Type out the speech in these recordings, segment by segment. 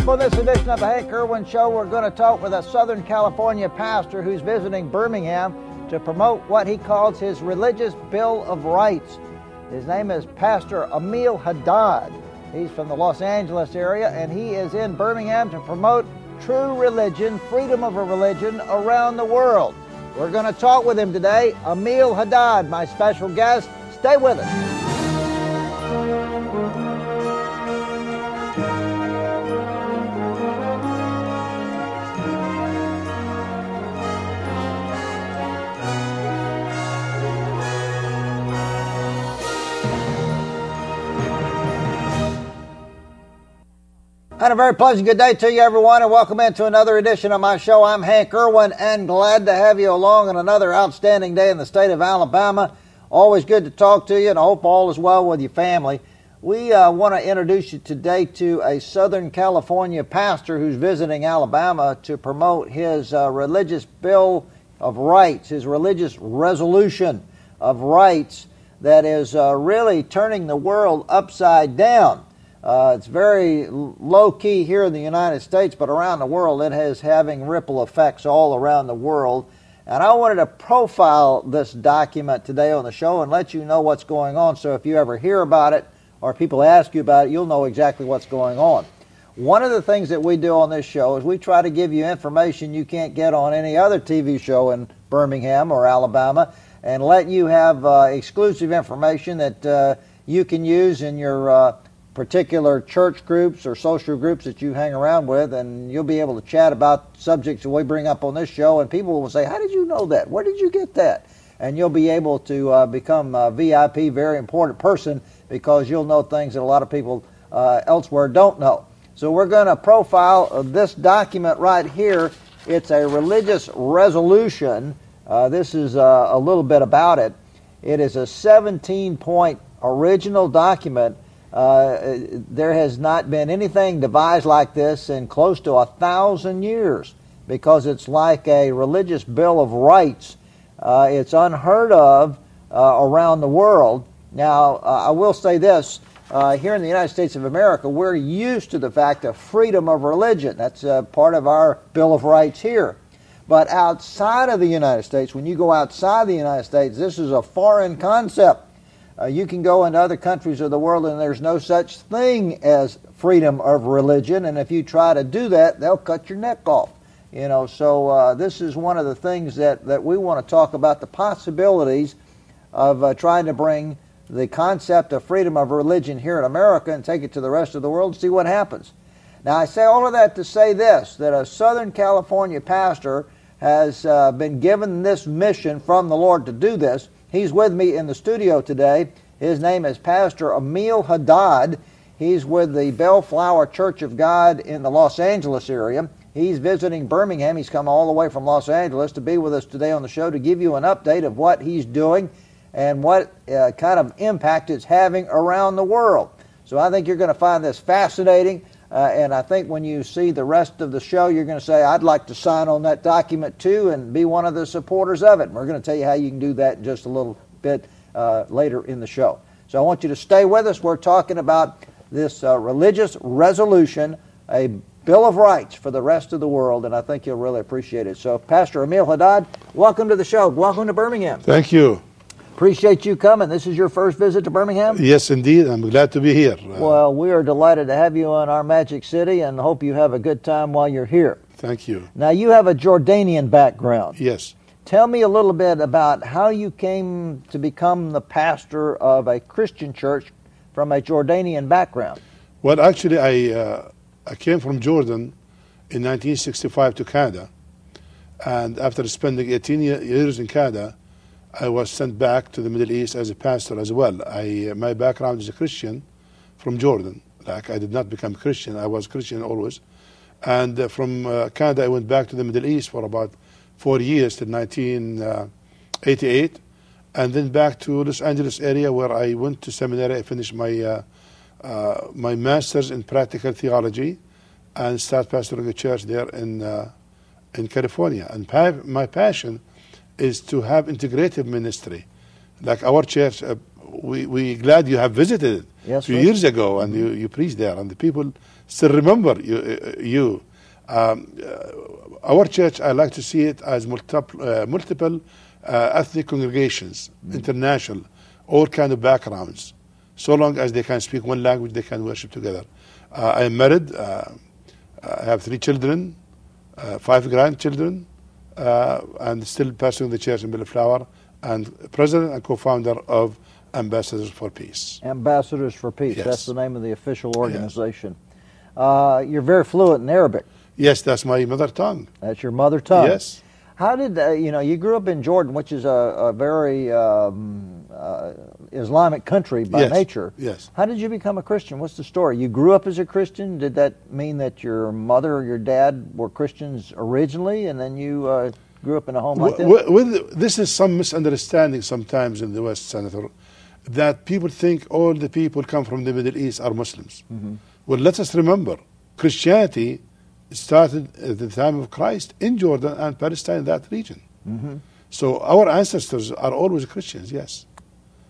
up on this edition of the Hank Erwin Show. We're going to talk with a Southern California pastor who's visiting Birmingham to promote what he calls his religious Bill of Rights. His name is Pastor Ameal Hadad. He's from the Los Angeles area, and he is in Birmingham to promote true religion, freedom of a religion around the world. We're going to talk with him today. Ameal Hadad, my special guest. Stay with us. And a very pleasant good day to you, everyone, and welcome into another edition of my show. I'm Hank Erwin, and glad to have you along on another outstanding day in the state of Alabama. Always good to talk to you, and I hope all is well with your family. We want to introduce you today to a Southern California pastor who's visiting Alabama to promote his religious Bill of Rights, his religious resolution of rights that is really turning the world upside down. It's very low-key here in the United States, but around the world it is having ripple effects all around the world. And I wanted to profile this document today on the show and let you know what's going on, so if you ever hear about it or people ask you about it, you'll know exactly what's going on. One of the things that we do on this show is we try to give you information you can't get on any other TV show in Birmingham or Alabama, and let you have exclusive information that you can use in your particular church groups or social groups that you hang around with, and you'll be able to chat about subjects that we bring up on this show, and people will say, how did you know that? Where did you get that? And you'll be able to become a VIP, very important person, because you'll know things that a lot of people elsewhere don't know. So we're going to profile this document right here. It's a religious resolution. This is a little bit about it. It is a 17-point original document. There has not been anything devised like this in close to 1,000 years, because it's like a religious Bill of Rights. It's unheard of around the world. Now, I will say this, here in the United States of America, we're used to the fact of freedom of religion. That's part of our Bill of Rights here. But outside of the United States, when you go outside the United States, this is a foreign concept. You can go into other countries of the world and there's no such thing as freedom of religion, and if you try to do that, they'll cut your neck off. You know, so this is one of the things that we want to talk about, the possibilities of trying to bring the concept of freedom of religion here in America and take it to the rest of the world and see what happens. Now, I say all of that to say this, that a Southern California pastor has been given this mission from the Lord to do this. He's with me in the studio today. His name is Pastor Ameal Hadad. He's with the Bellflower Church of God in the Los Angeles area. He's visiting Birmingham. He's come all the way from Los Angeles to be with us today on the show to give you an update of what he's doing and what kind of impact it's having around the world. So I think you're going to find this fascinating, and I think when you see the rest of the show, you're going to say, I'd like to sign on that document too and be one of the supporters of it. And we're going to tell you how you can do that in just a little bit later in the show. So I want you to stay with us. We're talking about this religious resolution, a Bill of Rights for the rest of the world, and I think you'll really appreciate it. So Pastor Ameal Hadad, welcome to the show. Welcome to Birmingham. Thank you. Appreciate you coming. This is your first visit to Birmingham? Yes, indeed. I'm glad to be here. Well, we are delighted to have you in our Magic City and hope you have a good time while you're here. Thank you. Now, you have a Jordanian background. Yes. Tell me a little bit about how you came to become the pastor of a Christian church from a Jordanian background. Well, actually, I came from Jordan in 1965 to Canada. And after spending 18 years in Canada, I was sent back to the Middle East as a pastor as well. My background is a Christian from Jordan. Like, I did not become Christian. I was Christian always. And from Canada, I went back to the Middle East for about 4 years till 1988. And then back to Los Angeles area where I went to seminary. I finished my master's in practical theology and started pastoring a church there in California. And my passion is to have integrative ministry. Like our church, we glad you have visited it yes, a few years ago, and you preached there, and the people still remember you. Our church, I like to see it as multiple ethnic congregations, international, all kind of backgrounds. So long as they can speak one language, they can worship together. I am married. I have 3 children, 5 grandchildren, and still pursuing the church in Bellflower, and president and co-founder of Ambassadors for Peace. Ambassadors for Peace. Yes. That's the name of the official organization. Yes. You're very fluent in Arabic. Yes, that's my mother tongue. That's your mother tongue. Yes. How did you grew up in Jordan, which is a very Islamic country by nature. Yes. How did you become a Christian? What's the story? You grew up as a Christian. Did that mean that your mother or your dad were Christians originally, and then you grew up in a home like this? This is some misunderstanding sometimes in the West, Senator, that people think all the people come from the Middle East are Muslims. Mm-hmm. Well, let us remember, Christianity started at the time of Christ in Jordan and Palestine, that region. Mm-hmm. So our ancestors are always Christians, yes.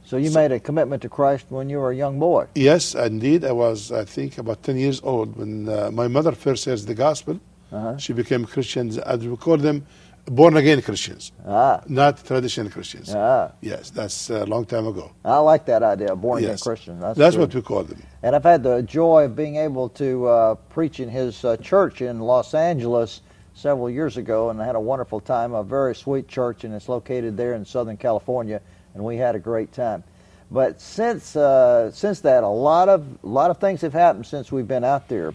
So you made a commitment to Christ when you were a young boy? Yes, indeed. I was, I think, about 10 years old when my mother first heard the gospel. Uh-huh. She became Christians, as we call them, born-again Christians, not traditional Christians. Yes, that's a long time ago. I like that idea, born-again Christian. That's what we call them. And I've had the joy of being able to preach in his church in Los Angeles several years ago, and I had a wonderful time, a very sweet church, and it's located there in Southern California, and we had a great time. But since that, a lot of things have happened since we've been out there.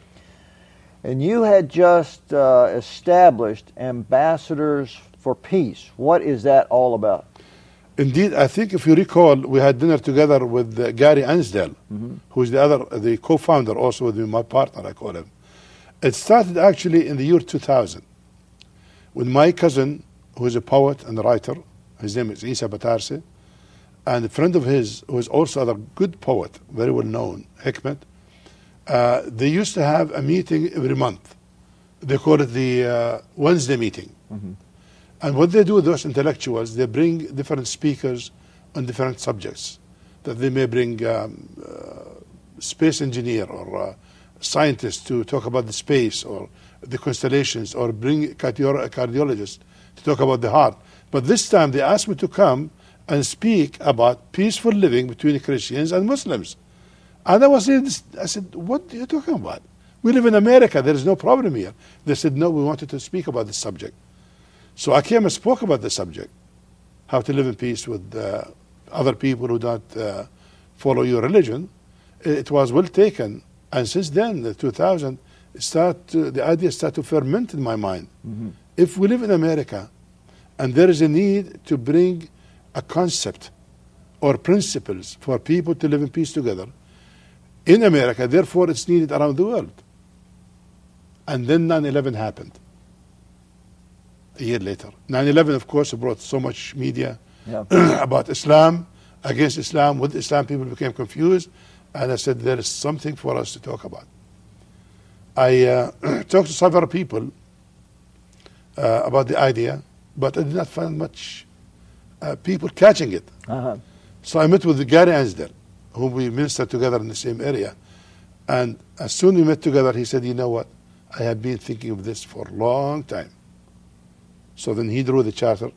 And you had just established Ambassadors for Peace. What is that all about? Indeed, I think if you recall, we had dinner together with Gary Ansdell, who is the co-founder also with me, my partner, I call him. It started actually in the year 2000, when my cousin, who is a poet and a writer, his name is Isa Batarse, and a friend of his, who is also a good poet, very well known, Hikmet, they used to have a meeting every month. They call it the Wednesday meeting. Mm-hmm. And what they do, those intellectuals, they bring different speakers on different subjects. That they may bring space engineer or scientists to talk about the space or the constellations, or bring cardiologists to talk about the heart. But this time they asked me to come and speak about peaceful living between Christians and Muslims. And I said, what are you talking about? We live in America, there is no problem here. They said, no, we wanted to speak about this subject. So I came and spoke about the subject, how to live in peace with other people who don't follow your religion. It was well taken. And since then, the 2000, the idea started to ferment in my mind. Mm-hmm. If we live in America and there is a need to bring a concept or principles for people to live in peace together, in America, therefore it's needed around the world. And then 9/11 happened a year later. 9/11, of course, brought so much media about Islam, against Islam, with Islam. People became confused, and I said, there is something for us to talk about. I talked to several people about the idea, but I did not find much people catching it. Uh-huh. So I met with Gary Ansdell, whom we ministered together in the same area. And as soon as we met together, he said, you know what? I have been thinking of this for a long time. So then he drew the charter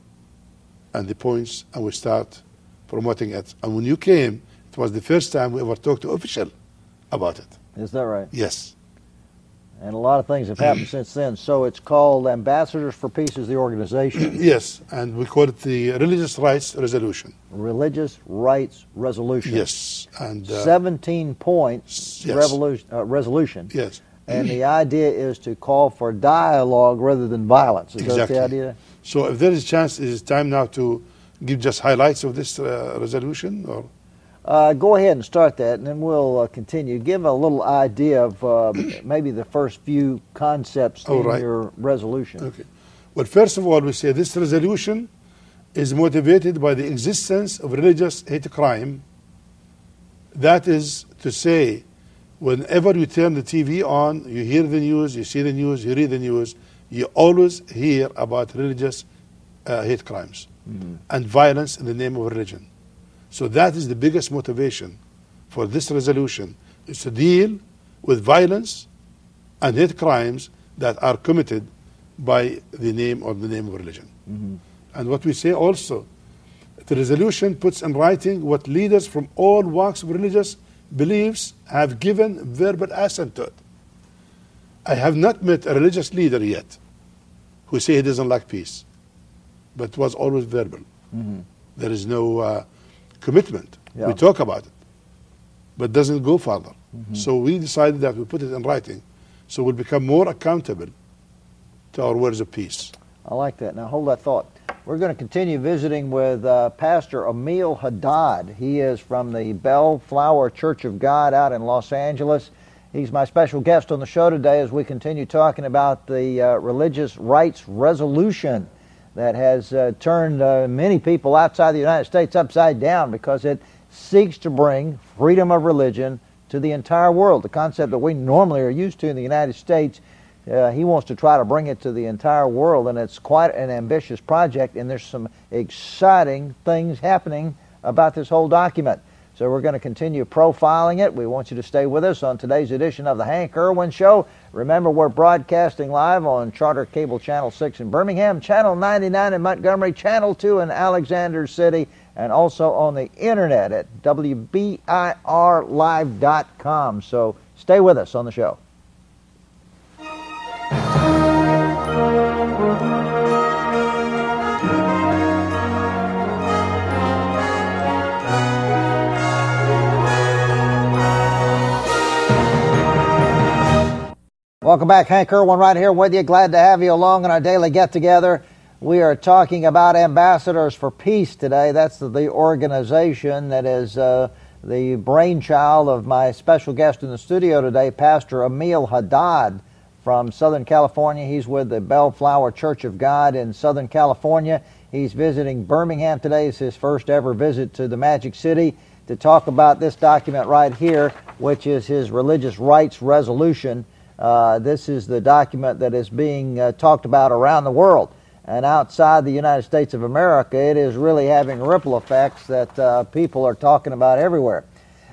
and the points, and we start promoting it. And when you came, it was the first time we ever talked to official about it. Is that right? Yes. And a lot of things have happened since then. So it's called Ambassadors for Peace is the organization. Yes, and we call it the Religious Rights Resolution. Religious Rights Resolution. Yes. And 17 points resolution. Yes. And the idea is to call for dialogue rather than violence. Is that the idea? So if there is a chance, is it time now to give just highlights of this resolution? Or? Go ahead and start that, and then we'll continue. Give a little idea of maybe the first few concepts in your resolution. Okay. Well, first of all, we say this resolution is motivated by the existence of religious hate crime. That is to say, whenever you turn the TV on, you hear the news, you see the news, you read the news, you always hear about religious hate crimes and violence in the name of religion. So that is the biggest motivation for this resolution, is to deal with violence and hate crimes that are committed by the name of religion. And what we say also, the resolution puts in writing what leaders from all walks of religious beliefs have given verbal assent to it. I have not met a religious leader yet who say he doesn't like peace, but it was always verbal. There is no commitment. We talk about it, but doesn't go further. So we decided that we put it in writing, so we'll become more accountable to our words of peace. I like that. Now hold that thought. We're going to continue visiting with Pastor Ameal Hadad. He is from the Bellflower Church of God out in Los Angeles. He's my special guest on the show today as we continue talking about the religious rights resolution that has turned many people outside the United States upside down because it seeks to bring freedom of religion to the entire world. The concept that we normally are used to in the United States, he wants to try to bring it to the entire world, and it's quite an ambitious project, and there's some exciting things happening about this whole document. So we're going to continue profiling it. We want you to stay with us on today's edition of the Hank Erwin Show. Remember, we're broadcasting live on Charter Cable Channel 6 in Birmingham, Channel 99 in Montgomery, Channel 2 in Alexander City, and also on the internet at WBIRlive.com. So stay with us on the show. Welcome back. Hank Erwin right here with you. Glad to have you along on our daily get-together. We are talking about Ambassadors for Peace today. That's the organization that is the brainchild of my special guest in the studio today, Pastor Ameal Hadad from Southern California. He's with the Bellflower Church of God in Southern California. He's visiting Birmingham today. It's his first ever visit to the Magic City to talk about this document right here, which is his religious rights resolution. This is the document that is being talked about around the world. And outside the United States of America, it is really having ripple effects that people are talking about everywhere.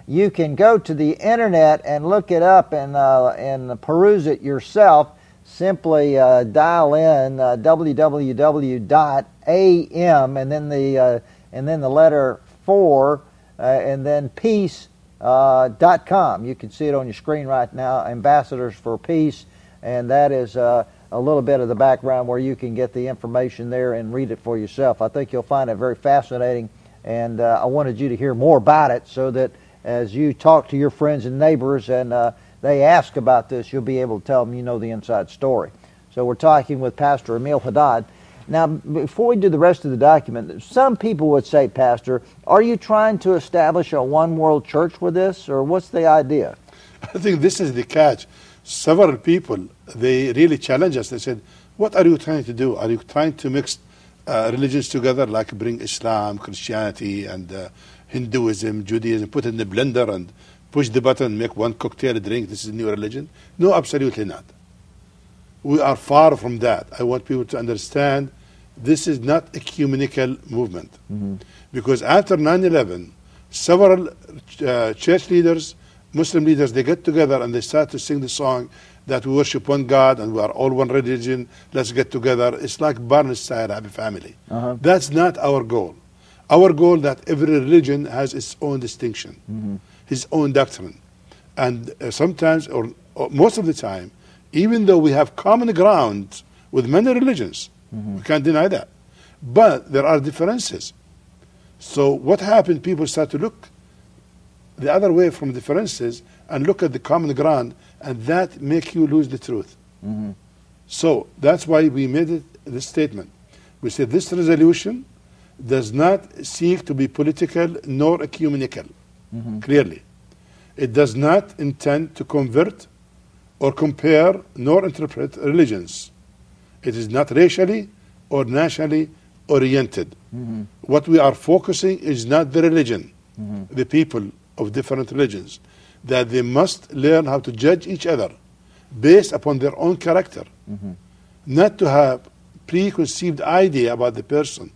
You can go to the internet and look it up and peruse it yourself. Simply dial in www.am and then the letter 4 and then peace.com. You can see it on your screen right now, Ambassadors for Peace, and that is a little bit of the background where you can get the information there and read it for yourself. I think you'll find it very fascinating, and I wanted you to hear more about it so that as you talk to your friends and neighbors and they ask about this, you'll be able to tell them you know the inside story. So we're talking with Pastor Ameal Hadad. Now, before we do the rest of the document, some people would say, Pastor, are you trying to establish a one-world church with this, or what's the idea? I think this is the catch. Several people, they really challenge us. They said, what are you trying to do? Are you trying to mix religions together, like bring Islam, Christianity, and Hinduism, Judaism, put it in the blender and push the button, make one cocktail drink, this is a new religion? No, absolutely not. We are far from that. I want people to understand this is not a ecumenical movement. Because after 9/11, several church leaders, Muslim leaders, they get together and they start to sing the song that we worship one God and we are all one religion, let's get together. It's like Barnes style, happy family. That's not our goal. Our goal that every religion has its own distinction, his own doctrine. And sometimes, or most of the time, even though we have common ground with many religions, we can't deny that, but there are differences. So what happened, people start to look the other way from differences and look at the common ground, and that make you lose the truth. So that's why we made this statement. We said this resolution does not seek to be political nor ecumenical, clearly. It does not intend to convert or compare nor interpret religions. It is not racially or nationally oriented. What we are focusing is not the religion, the people of different religions, that they must learn how to judge each other based upon their own character, not to have preconceived idea about the person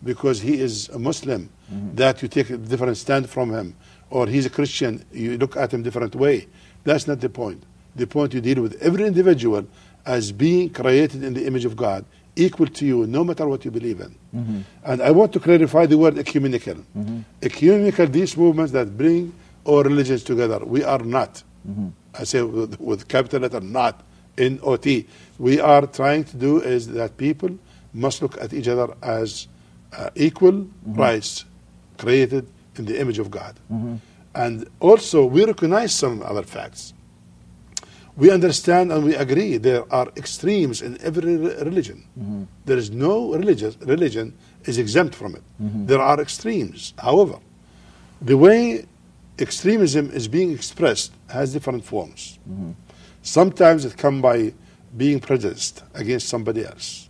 because he is a Muslim, that you take a different stand from him, or he's a Christian, you look at him different way. That's not the point. the point you deal with every individual as being created in the image of God, equal to you, no matter what you believe in. And I want to clarify the word ecumenical. Ecumenical, these movements that bring all religions together, we are not. I say with capital letter, not, N-O-T. We are trying to do is that people must look at each other as equal rights created in the image of God. And also, we recognize some other facts. We understand and we agree there are extremes in every religion. There is no religion is exempt from it. There are extremes. However, the way extremism is being expressed has different forms. Sometimes it comes by being prejudiced against somebody else.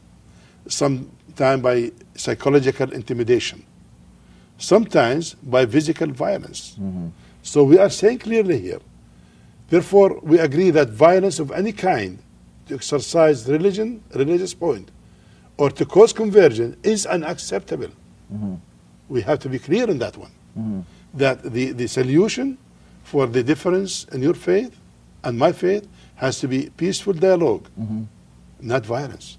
Sometimes by psychological intimidation. Sometimes by physical violence. So we are saying clearly here, therefore we agree that violence of any kind to exercise religious point, or to cause conversion is unacceptable. We have to be clear in that one. That the solution for the difference in your faith and my faith has to be peaceful dialogue, not violence.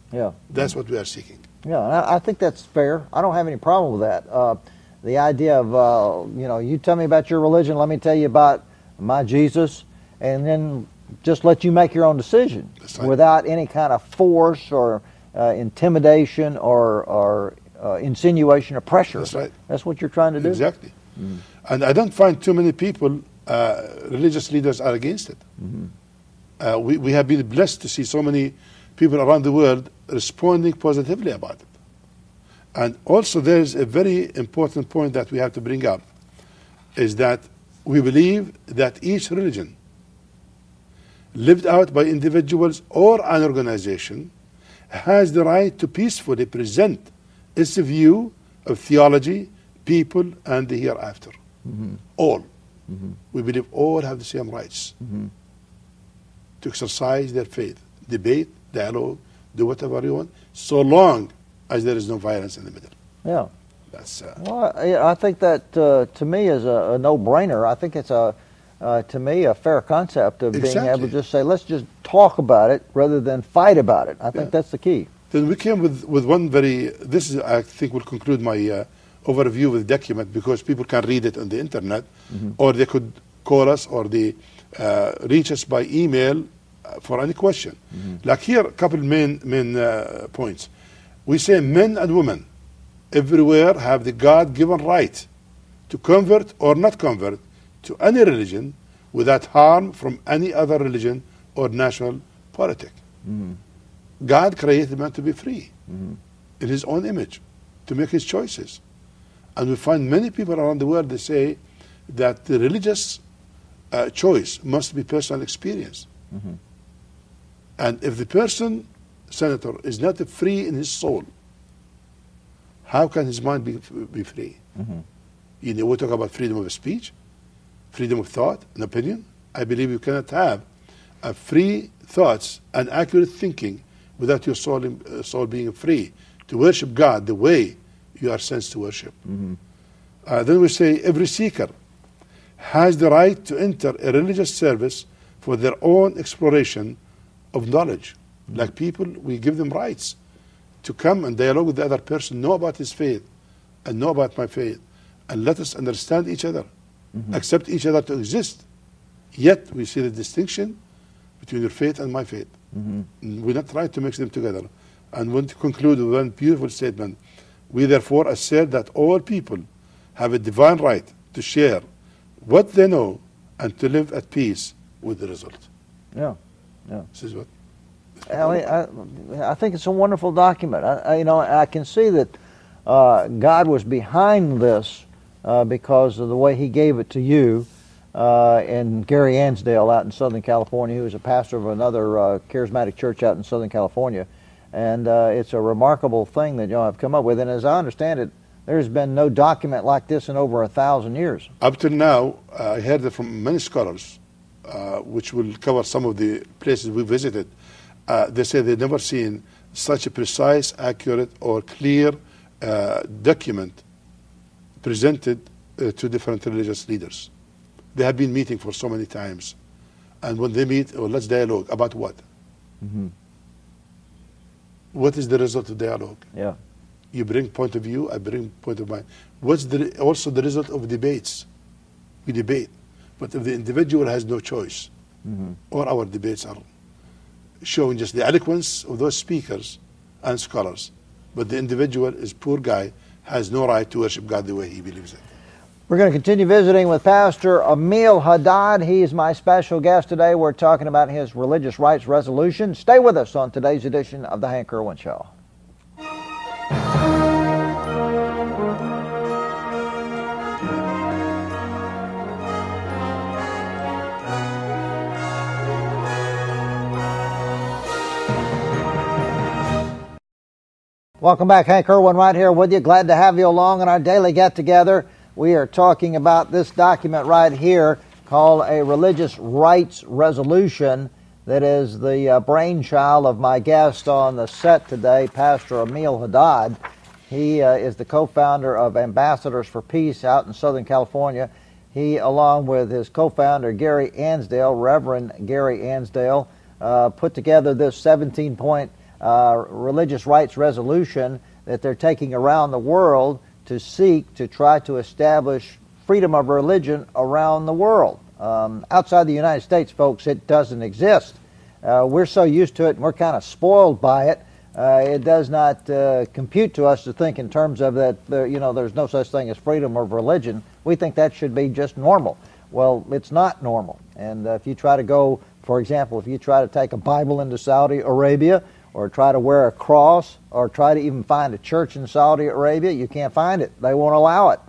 That's what we are seeking. I think that's fair. I don't have any problem with that. The idea of, you tell me about your religion, let me tell you about my Jesus, and then just let you make your own decision without any kind of force or intimidation or insinuation or pressure. That's right. That's what you're trying to do? Exactly. And I don't find too many people, religious leaders, are against it. We have been blessed to see so many people around the world responding positively about it. And also there's a very important point that we have to bring up, is that we believe that each religion lived out by individuals or an organization has the right to peacefully present its view of theology, people, and the hereafter. All. We believe all have the same rights to exercise their faith, debate, dialogue, do whatever you want, so long as there is no violence in the middle. That's well, I think that to me is a no-brainer. I think it's to me a fair concept of being able to just say, let's just talk about it rather than fight about it. I think that's the key. Then we came with one this is, I think, will conclude my overview with the document, because people can read it on the internet, or they could call us, or they reach us by email for any question. Like here, a couple main points. We say men and women everywhere have the God-given right to convert or not convert to any religion without harm from any other religion or national politic. God created man to be free in his own image, to make his choices. And we find many people around the world, they say that the religious choice must be personal experience. And if the person, Senator, is not free in his soul, how can his mind be free? We talk about freedom of speech, freedom of thought and opinion. I believe you cannot have free thoughts and accurate thinking without your soul being free to worship God the way you are sent to worship. Then we say every seeker has the right to enter a religious service for their own exploration of knowledge. Like people, we give them rights to come and dialogue with the other person, know about his faith and know about my faith, and let us understand each other, accept each other to exist. Yet we see the distinction between your faith and my faith. We're not trying to mix them together. And want to conclude with one beautiful statement. We therefore assert that all people have a divine right to share what they know and to live at peace with the result. This is what. I think it's a wonderful document. I can see that God was behind this because of the way He gave it to you and Gary Ansdale out in Southern California, who is a pastor of another charismatic church out in Southern California. And it's a remarkable thing that y'all have come up with. And as I understand it, there's been no document like this in over 1,000 years. Up till now, I heard it from many scholars, which will cover some of the places we visited. They say they've never seen such a precise, accurate, or clear document presented to different religious leaders. They have been meeting for so many times, And when they meet, oh, let's dialogue. About what? What is the result of dialogue? Yeah. You bring point of view, I bring point of mind. What's also the result of debates? We debate. But if the individual has no choice, or our debates are showing just the eloquence of those speakers and scholars, but the individual is poor guy, has no right to worship God the way he believes it. We're going to continue visiting with Pastor Ameal Hadad. He is my special guest today. We're talking about his religious rights resolution. Stay with us on today's edition of the Hank Erwin Show. Welcome back. Hank Erwin right here with you. Glad to have you along on our daily get-together. We are talking about this document right here called a Religious Rights Resolution that is the brainchild of my guest on the set today, Pastor Ameal Hadad. He is the co-founder of Ambassadors for Peace out in Southern California. He, along with his co-founder, Gary Ansdale, Reverend Gary Ansdale, put together this 17-point religious rights resolution that they're taking around the world to seek to try to establish freedom of religion around the world. Outside the United States, folks, it doesn't exist. We're so used to it and we're kind of spoiled by it. It does not compute to us to think in terms of that, there's no such thing as freedom of religion. We think that should be just normal. Well, it's not normal. And if you try to go, for example, if you try to take a Bible into Saudi Arabia, or try to wear a cross, or try to even find a church in Saudi Arabia, you can't find it. They won't allow it.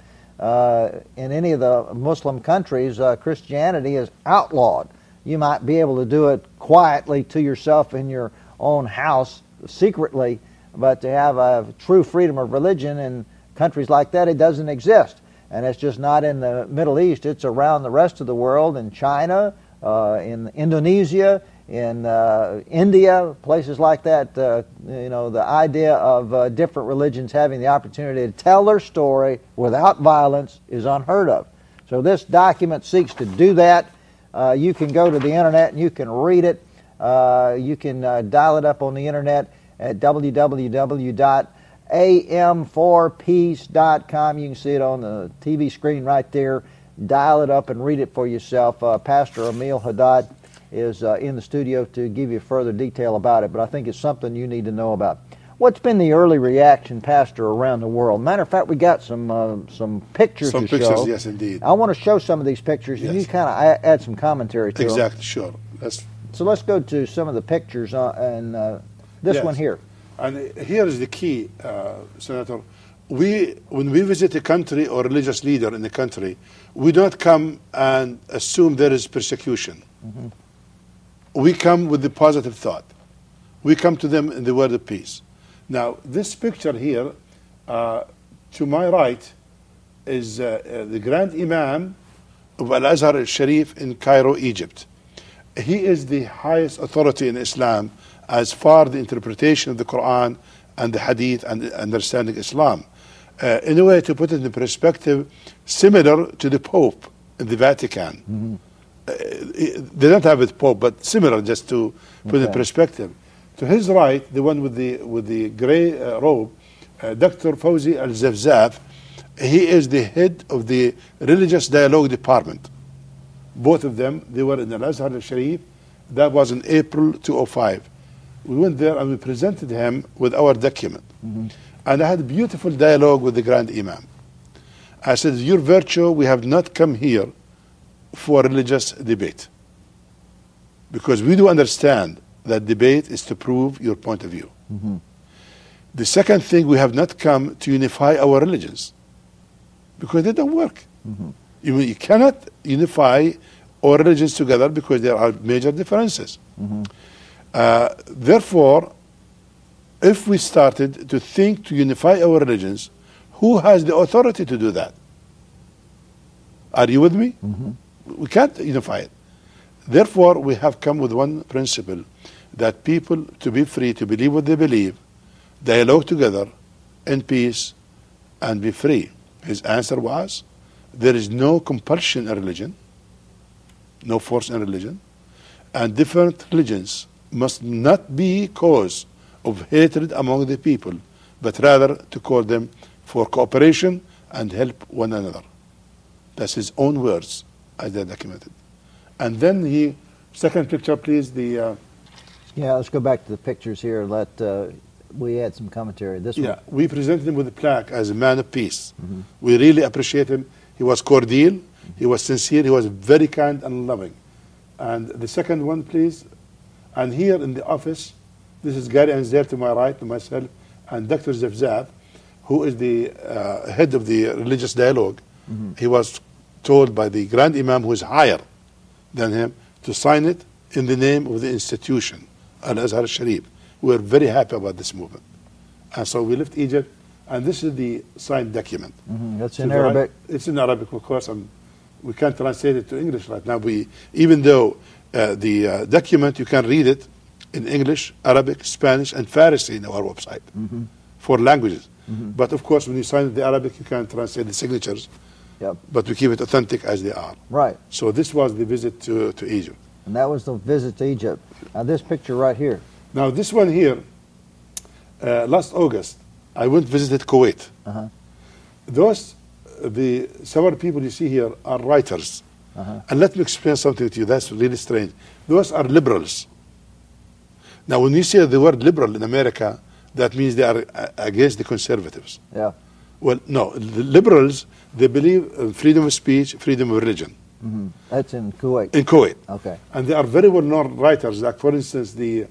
In any of the Muslim countries, Christianity is outlawed. You might be able to do it quietly to yourself in your own house, secretly, but to have a true freedom of religion in countries like that, it doesn't exist. And it's just not in the Middle East, it's around the rest of the world, in China, in Indonesia, in India, places like that. The idea of different religions having the opportunity to tell their story without violence is unheard of. So this document seeks to do that. You can go to the internet and you can read it. You can dial it up on the internet at www.am4peace.com. You can see it on the TV screen right there. Dial it up and read it for yourself. Pastor Ameal Hadad is in the studio to give you further detail about it, but I think it's something you need to know about. What's been the early reaction, Pastor, around the world? Matter of fact, we got some pictures to show. Some pictures, yes, indeed. I want to show some of these pictures, and you kind of add some commentary to them. Exactly, sure. So let's go to some of the pictures, and this one here. And here is the key, Senator. When we visit a country or religious leader in the country, we don't come and assume there is persecution. We come with the positive thought. We come to them in the word of peace. Now, this picture here, to my right, is the Grand Imam of Al-Azhar al-Sharif in Cairo, Egypt. He is the highest authority in Islam as far as the interpretation of the Quran and the Hadith and understanding Islam. In a way, to put it in perspective, similar to the Pope in the Vatican. They don't have it Pope, but similar, just to put it in perspective. To his right, the one with the gray robe, Dr. Fawzi Al-Zafzaf, he is the head of the Religious Dialogue Department. Both of them, they were in Al-Azhar al-Sharif. That was in April 2005. We went there and we presented him with our document. And I had a beautiful dialogue with the Grand Imam. I said, your virtue, we have not come here for religious debate. Because we do understand that debate is to prove your point of view. The second thing, we have not come to unify our religions. Because they don't work. You cannot unify our religions together because there are major differences. Therefore, if we started to think to unify our religions, who has the authority to do that? Are you with me? We can't unify it. Therefore, we have come with one principle, that people to be free to believe what they believe, dialogue together in peace, and be free. His answer was, there is no compulsion in religion, no force in religion. and different religions must not be cause of hatred among the people, but rather to call them for cooperation and help one another. That's his own words, as they're documented. And then he, second picture, please. Yeah, let's go back to the pictures here. We add some commentary. This one. We presented him with a plaque as a man of peace. We really appreciate him. He was cordial, he was sincere, he was very kind and loving. And the second one, please. And here in the office, this is Gary Anzer to my right, to myself, and Dr. Zafzaf, who is the head of the religious dialogue. He was told by the Grand Imam, who is higher than him, to sign it in the name of the institution, Al-Azhar al-Sharif. We are very happy about this movement. And so we left Egypt, and this is the signed document. That's in Arabic? It's in Arabic, of course. We can't translate it to English right now. Even though the document, you can read it in English, Arabic, Spanish, and Farsi in our website, 4 languages. But of course, when you sign the Arabic, you can translate the signatures. But we keep it authentic as they are. Right. So this was the visit to Egypt. And that was the visit to Egypt. Now this picture right here. Now this one here, last August, I went visited Kuwait. Several people you see here are writers. And let me explain something to you that's really strange. Those are liberals. Now when you say the word liberal in America, that means they are against the conservatives. Well, no, the liberals, they believe in freedom of speech, freedom of religion. That's in Kuwait. In Kuwait. Okay. And they are very well-known writers. Like, for instance, the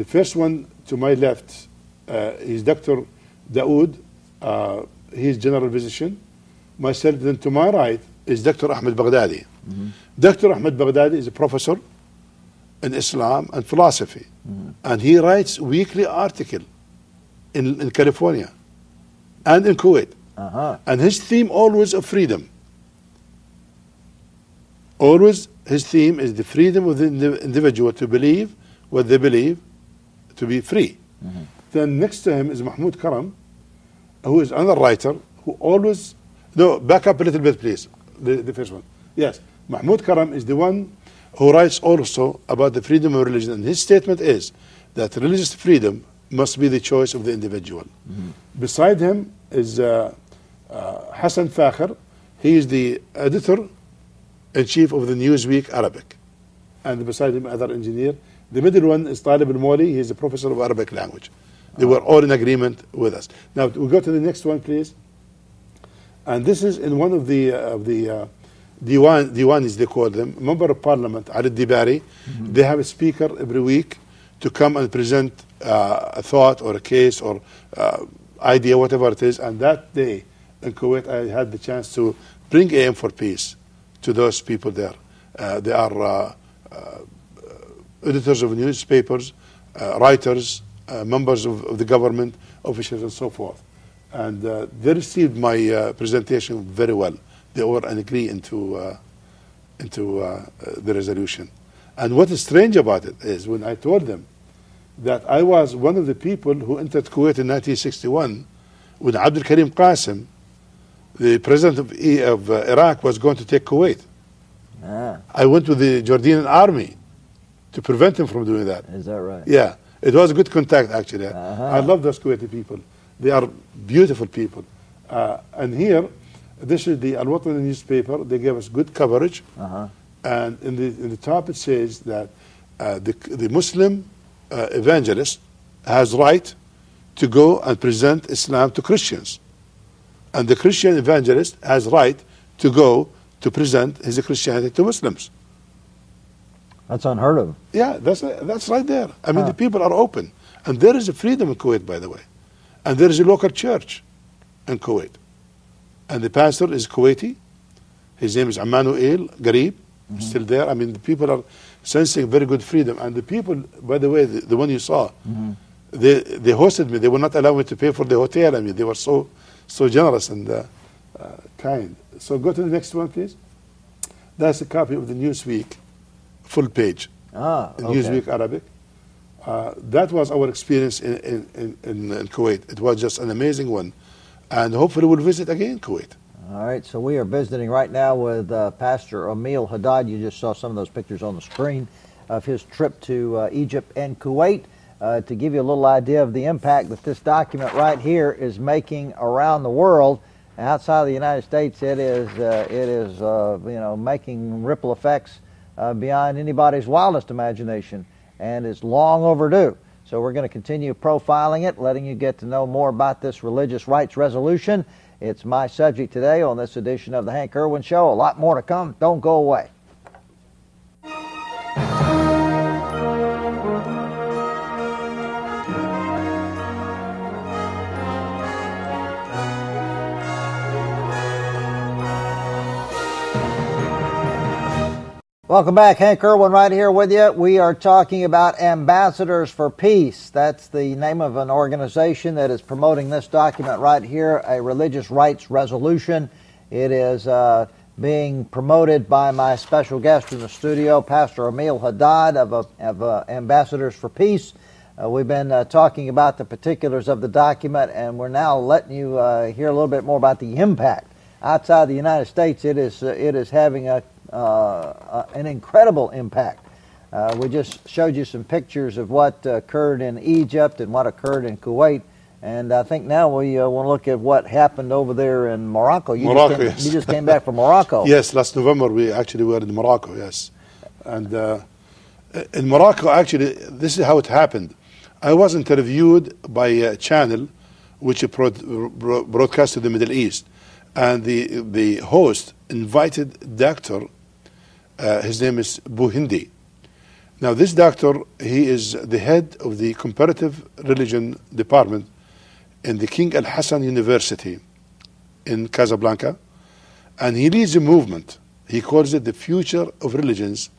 first one to my left is Dr. Daoud. He is general physician. Myself, then to my right is Dr. Ahmed Baghdadi. Dr. Ahmed Baghdadi is a professor in Islam and philosophy. And he writes weekly article in California and in Kuwait. And his theme always of freedom. Always his theme is the freedom of the individual to believe what they believe, to be free. Then next to him is Mahmoud Karam, who is another writer who always... No, back up a little bit, please. The first one. Yes, Mahmoud Karam is the one who writes also about the freedom of religion. And his statement is that religious freedom must be the choice of the individual. Beside him is Hassan Fakhr. He is the editor-in-chief of the Newsweek Arabic. And beside him, other engineer. The middle one is Talib al-Mawli. He is a professor of Arabic language. They were all in agreement with us. Now, we go to the next one, please. And this is in one of the Diwanis, they call them, Member of Parliament, Ali Dibari. They have a speaker every week to come and present a thought or a case or idea, whatever it is. And that day in Kuwait, I had the chance to bring AM for Peace to those people there. They are editors of newspapers, writers, members of the government, officials, and so forth. And they received my presentation very well. They all agree into the resolution. And what is strange about it is when I told them that I was one of the people who entered Kuwait in 1961 when Abdul Karim Qasim, the president of Iraq, was going to take Kuwait. I went with the Jordanian army to prevent him from doing that. Is that right? Yeah. It was a good contact, actually. I love those Kuwaiti people. They are beautiful people. And here, this is the Al-Watani newspaper. They gave us good coverage. And in the top it says that the Muslim evangelist has right to go and present Islam to Christians. And the Christian evangelist has right to go to present his Christianity to Muslims. That's unheard of. Yeah, that's right there. I mean, the people are open. And there is a freedom in Kuwait, by the way. And there is a local church in Kuwait. And the pastor is Kuwaiti. His name is Emmanuel Garib. Still there. I mean, the people are sensing very good freedom. And the people, by the way, the one you saw, they hosted me. They would not allow me to pay for the hotel. I mean, they were so generous and kind. So go to the next one, please. That's a copy of the Newsweek full page. In Newsweek Arabic. That was our experience in Kuwait. It was just an amazing one. And hopefully we'll visit again Kuwait. All right, so we are visiting right now with Pastor Ameal Hadad. You just saw some of those pictures on the screen. of his trip to Egypt and Kuwait. To give you a little idea of the impact that this document right here is making around the world. Outside of the United States, it is making ripple effects beyond anybody's wildest imagination, and it's long overdue. So we're going to continue profiling it, letting you get to know more about this religious rights resolution. It's my subject today on this edition of the Hank Erwin Show. A lot more to come. Don't go away. Welcome back. Hank Erwin right here with you. We are talking about Ambassadors for Peace. That's the name of an organization that is promoting this document right here, a religious rights resolution. It is being promoted by my special guest in the studio, Pastor Ameal Hadad of Ambassadors for Peace. We've been talking about the particulars of the document, and we're now letting you hear a little bit more about the impact. Outside the United States, it is having an incredible impact. We just showed you some pictures of what occurred in Egypt and what occurred in Kuwait, and I think now we want to look at what happened over there in Morocco. You just came back from Morocco. Yes, last November we actually were in Morocco, yes. And in Morocco, actually, this is how it happened. I was interviewed by a channel which broadcast to the Middle East, and the host invited Dr. His name is Buhindi. Now this doctor, he is the head of the comparative religion department in the King Al Hassan University in Casablanca, and he leads a movement. He calls it the future of religions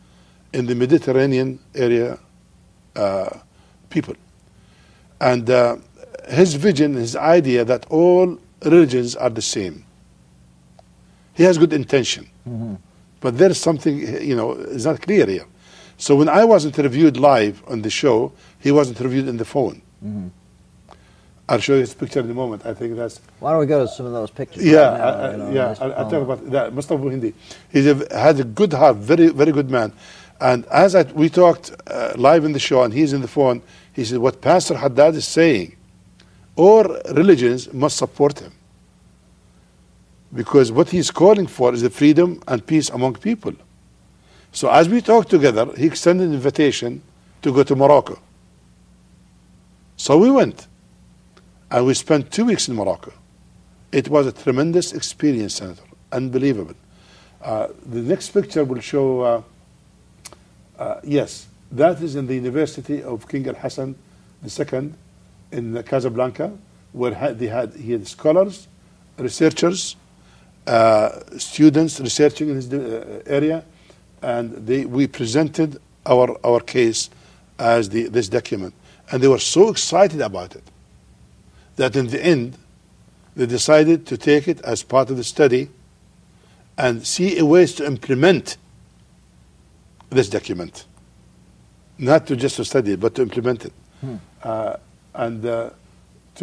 in the Mediterranean area people. And his vision, his idea that all religions are the same. He has good intention. Mm-hmm. But there is something, is not clear here. So when I was interviewed live on the show, he was interviewed in the phone. Mm-hmm. I'll show you his picture in a moment. I think that's... Why don't we go to some of those pictures? Yeah, I'll talk about that. Mustafa Hindi. He had a good heart, very, very good man. And as we talked live in the show, and he's in the phone, he said, what Pastor Haddad is saying, all religions must support him. Because what he's calling for is the freedom and peace among people. So as we talked together, he extended an invitation to go to Morocco. So we went, and we spent 2 weeks in Morocco. It was a tremendous experience, Senator, unbelievable. The next picture will show, yes, that is in the University of King Al Hassan II in Casablanca, where he had scholars, researchers, students researching in his area, and we presented our case as this document, and they were so excited about it that in the end they decided to take it as part of the study and see ways to implement this document, not to just to study it but to implement it. To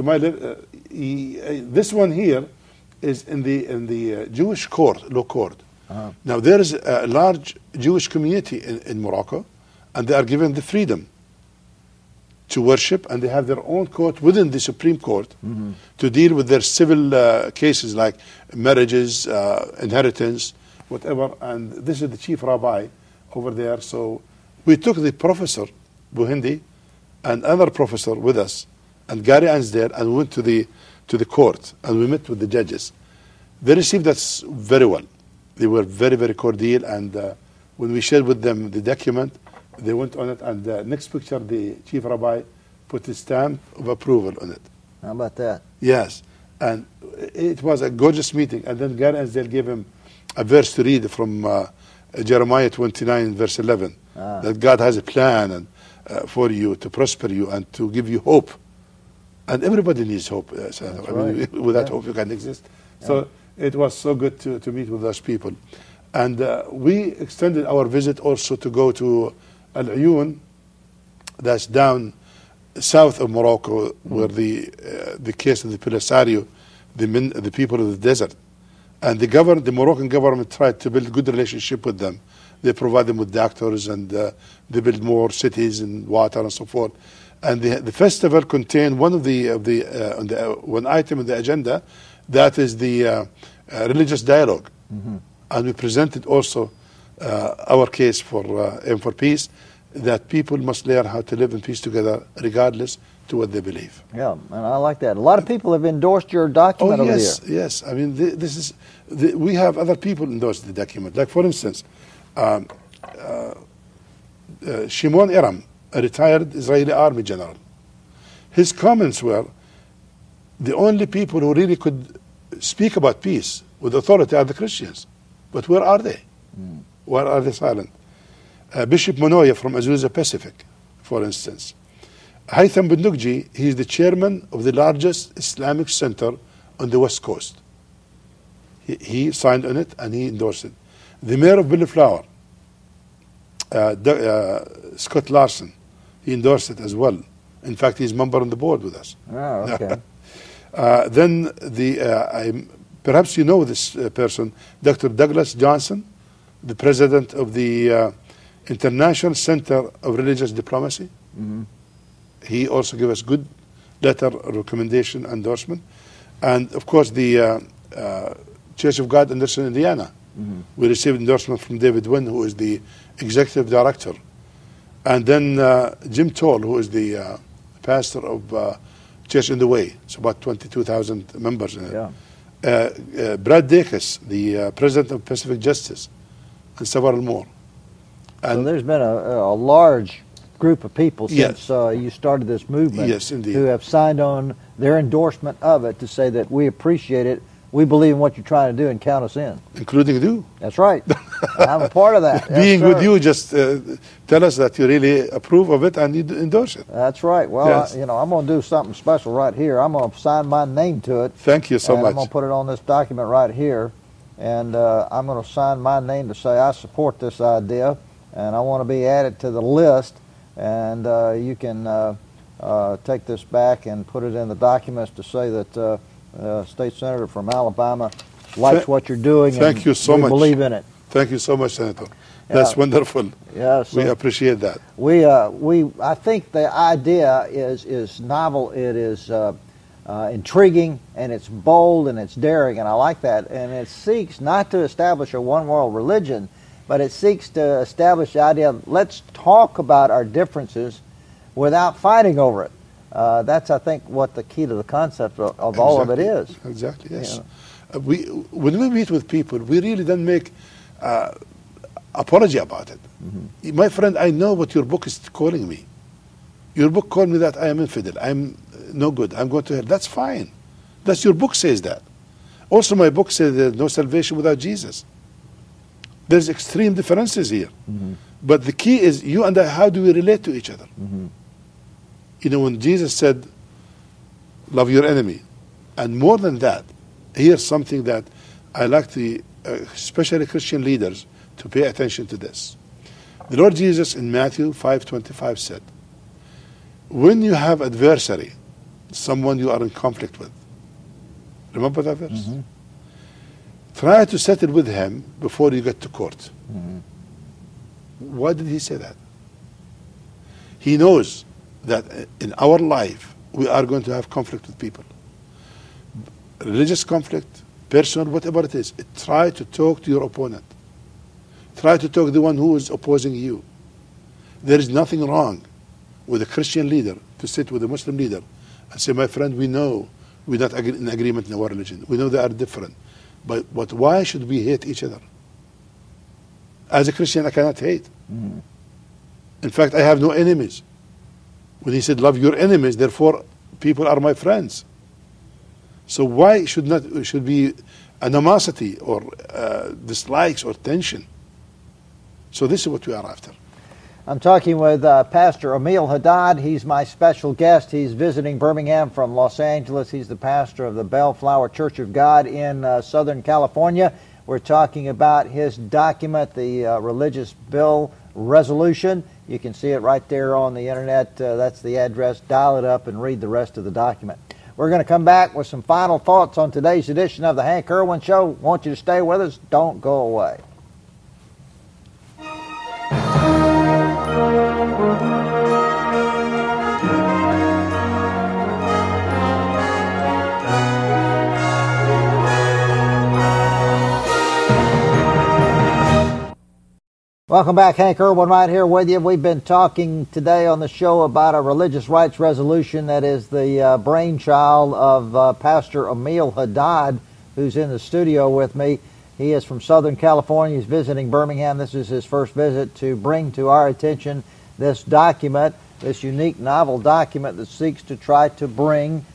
my this one here is in the Jewish court, law court. Uh-huh. Now there is a large Jewish community in Morocco, and they are given the freedom to worship, and they have their own court within the Supreme Court to deal with their civil cases like marriages, inheritance, whatever. And this is the chief rabbi over there. So we took the professor Buhindi and another professor with us, and Gary Ansdale, and we went to the court, and we met with the judges. They received us very well. They were very, very cordial, and when we shared with them the document, they went on it, and the next picture, the chief rabbi put his stamp of approval on it. How about that? Yes, and it was a gorgeous meeting. And then Gary Ansdale gave him a verse to read from Jeremiah 29, verse 11, that God has a plan and for you, to prosper you and to give you hope. And everybody needs hope. Without hope you can't exist. Yeah. So it was so good to meet with those people. And we extended our visit also to go to Al-Uyun, that's down south of Morocco, where the case of the Polisario, the people of the desert. And the Moroccan government tried to build a good relationship with them. They provide them with doctors, and they build more cities and water and so forth. And the festival contained one item in the agenda, that is the religious dialogue. And we presented also our case for Aim for Peace, that people must learn how to live in peace together regardless to what they believe. Yeah, and I like that. A lot of people have endorsed your document over here. Yes. I mean, we have other people endorse the document. Like, for instance, Shimon Aram, a retired Israeli army general. His comments were, the only people who really could speak about peace with authority are the Christians. But where are they? Where are they silent? Bishop Monoya from Azusa Pacific, for instance. Haytham Bindugji, he is the chairman of the largest Islamic center on the West Coast. He signed on it and he endorsed it. The mayor of Bellflower, Scott Larson, he endorsed it as well. In fact, he's a member on the board with us. Oh, okay. Then perhaps you know this person, Dr. Douglas Johnson, the president of the International Center of Religious Diplomacy. He also gave us good letter recommendation endorsement. And of course the Church of God Anderson, Indiana. We received endorsement from David Wynn, who is the executive director. And then Jim Toll, who is the pastor of Church in the Way. It's about 22,000 members in it. Brad Dacus, the president of Pacific Justice, and several more. And so there's been a large group of people since you started this movement, yes, indeed, who have signed on their endorsement of it to say that we appreciate it, we believe in what you're trying to do, and count us in. Including you. That's right. I'm a part of that. Being with you, just tell us that you really approve of it and you endorse it. That's right. Well, yes. I'm going to do something special right here. I'm going to sign my name to it. Thank you so much. I'm going to put it on this document right here, and I'm going to sign my name to say I support this idea, and I want to be added to the list. And you can take this back and put it in the documents to say that State Senator from Alabama likes what you're doing. Thank you so much. We believe in it. Thank you so much, Senator. That's wonderful. Yes, we appreciate that. I think the idea is novel. It is intriguing, and it's bold, and it's daring, and I like that. And it seeks not to establish a one-world religion, but it seeks to establish the idea of let's talk about our differences without fighting over it. That's, I think, what the key to the concept of all of it is. Exactly, yes. When we meet with people, we really don't make apology about it. My friend, I know what your book is calling me. Your book called me that I am infidel, I'm no good, I'm going to hell. That's fine. That's your book says that. Also, my book says there's no salvation without Jesus. There's extreme differences here. But the key is you and I, how do we relate to each other? You know, when Jesus said, love your enemy, and more than that, here's something that I like the, especially Christian leaders, to pay attention to this. The Lord Jesus in Matthew 5:25 said, when you have adversary, someone you are in conflict with, remember that verse? Try to settle with him before you get to court. Why did he say that? He knows that in our life we are going to have conflict with people. Religious conflict, personal, whatever it is. Try to talk to your opponent. Try to talk to the one who is opposing you. There is nothing wrong with a Christian leader to sit with a Muslim leader and say, my friend, we know we're not in agreement in our religion. We know they are different. But why should we hate each other? As a Christian, I cannot hate. In fact, I have no enemies. When he said, love your enemies, therefore people are my friends. So why should be animosity or dislikes or tension? So this is what we are after. I'm talking with Pastor Ameal Hadad. He's my special guest. He's visiting Birmingham from Los Angeles. He's the pastor of the Bellflower Church of God in Southern California. We're talking about his document, the Religious Bill Resolution. You can see it right there on the internet. That's the address. Dial it up and read the rest of the document. We're going to come back with some final thoughts on today's edition of the Hank Erwin Show. Want you to stay with us. Don't go away. Welcome back. Hank Erwin right here with you. We've been talking today on the show about a religious rights resolution that is the brainchild of Pastor Ameal Hadad, who's in the studio with me. He is from Southern California. He's visiting Birmingham. This is his first visit to bring to our attention this document, this unique novel document that seeks to try to bring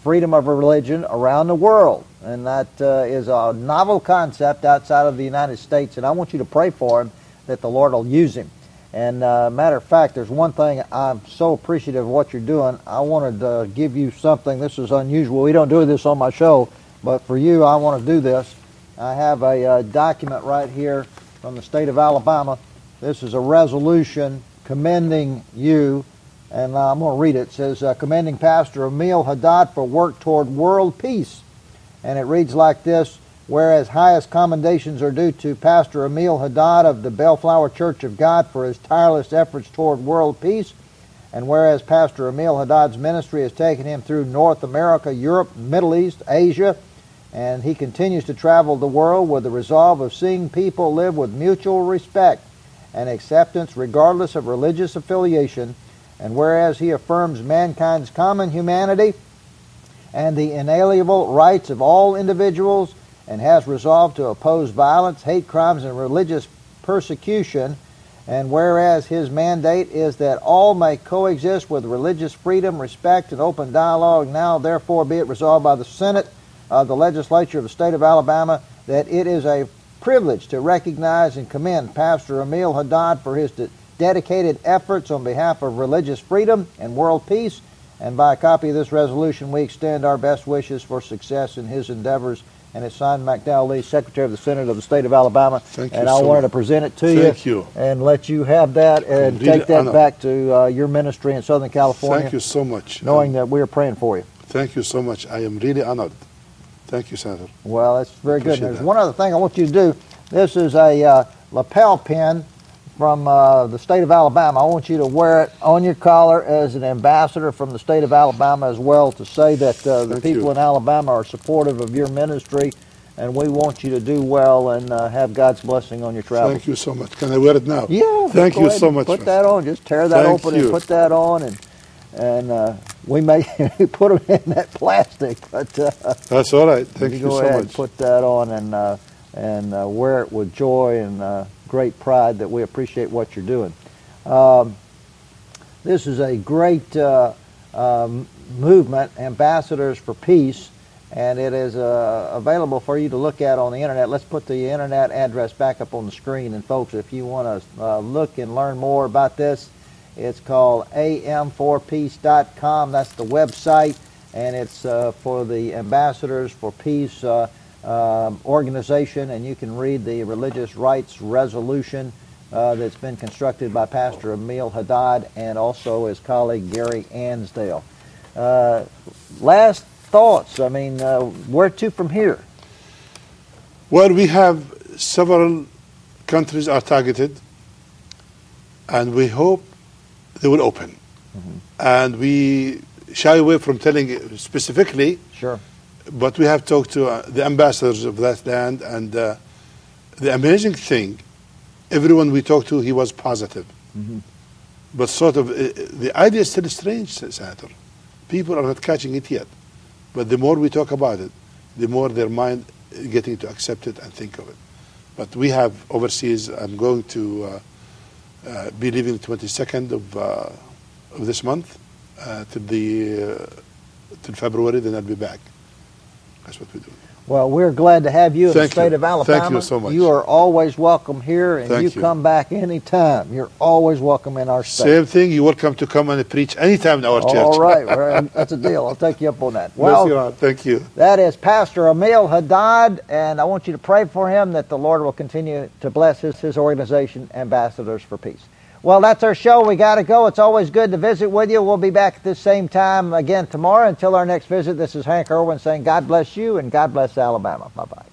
freedom of religion around the world. And that is a novel concept outside of the United States. And I want you to pray for him that the Lord will use him. And matter of fact, there's one thing I'm so appreciative of what you're doing. I wanted to give you something. This is unusual. We don't do this on my show, but for you, I want to do this. I have a document right here from the state of Alabama. This is a resolution commending you, and I'm going to read it. It says, commending Pastor Ameal Hadad for work toward world peace. And it reads like this: whereas highest commendations are due to Pastor Ameal Hadad of the Bellflower Church of God for his tireless efforts toward world peace, and whereas Pastor Ameal Hadad's ministry has taken him through North America, Europe, Middle East, Asia, and he continues to travel the world with the resolve of seeing people live with mutual respect and acceptance regardless of religious affiliation, and whereas he affirms mankind's common humanity and the inalienable rights of all individuals, and has resolved to oppose violence, hate crimes, and religious persecution, and whereas his mandate is that all may coexist with religious freedom, respect, and open dialogue, now therefore be it resolved by the Senate of the Legislature of the State of Alabama that it is a privilege to recognize and commend Pastor Ameal Hadad for his dedicated efforts on behalf of religious freedom and world peace, and by a copy of this resolution we extend our best wishes for success in his endeavors. And it's signed McDowell Lee, Secretary of the Senate of the State of Alabama. Thank you. And I wanted to present it to Thank you. And let you have that and Really take that honored. back to your ministry in Southern California. Thank you so much. Knowing that we are praying for you. Thank you so much. I am really honored. Thank you, Senator. Well, that's very good. Appreciate There's that. one other thing I want you to do. This is a lapel pin from the state of Alabama. I want you to wear it on your collar as an ambassador from the state of Alabama as well, to say that the people in Alabama are supportive of your ministry, and we want you to do well and have God's blessing on your travels. Thank you so much. Can I wear it now? Yeah. Thank you so much. Put that on. Just tear that Thank open you. and put that on, and we may put them in that plastic, but That's all right. Thank you go so ahead much. and put that on and wear it with joy and great pride that we appreciate what you're doing. This is a great movement, Ambassadors for Peace, and it is available for you to look at on the internet. Let's put the internet address back up on the screen, and folks, if you want to look and learn more about this, it's called am4peace.com. That's the website, and it's for the Ambassadors for Peace organization, and you can read the religious rights resolution that's been constructed by Pastor Ameal Hadad and also his colleague Gary Ansdale. Last thoughts. I mean, where to from here? Well, we have several countries are targeted, and we hope they will open. Mm-hmm. And we shy away from telling specifically. Sure. But we have talked to the ambassadors of that land, and the amazing thing, everyone we talked to, he was positive. Mm-hmm. But sort of, the idea is still strange, Senator. People are not catching it yet. But the more we talk about it, the more their mind is getting to accept it and think of it. But we have overseas, I'm going to be leaving the 22nd of this month till February, then I'll be back. That's what we do. Well, we're glad to have you in the state of Alabama. Thank you so much. You are always welcome here, and Thank you. come back anytime. You're always welcome in our state. Same thing. You're welcome to come and preach anytime in our church. All right. Well, that's a deal. I'll take you up on that. Yes, Well, you are. Thank you. that is Pastor Ameal Hadad, and I want you to pray for him that the Lord will continue to bless his organization, Ambassadors for Peace. Well, that's our show. We got to go. It's always good to visit with you. We'll be back at this same time again tomorrow. Until our next visit, this is Hank Erwin saying God bless you and God bless Alabama. Bye-bye.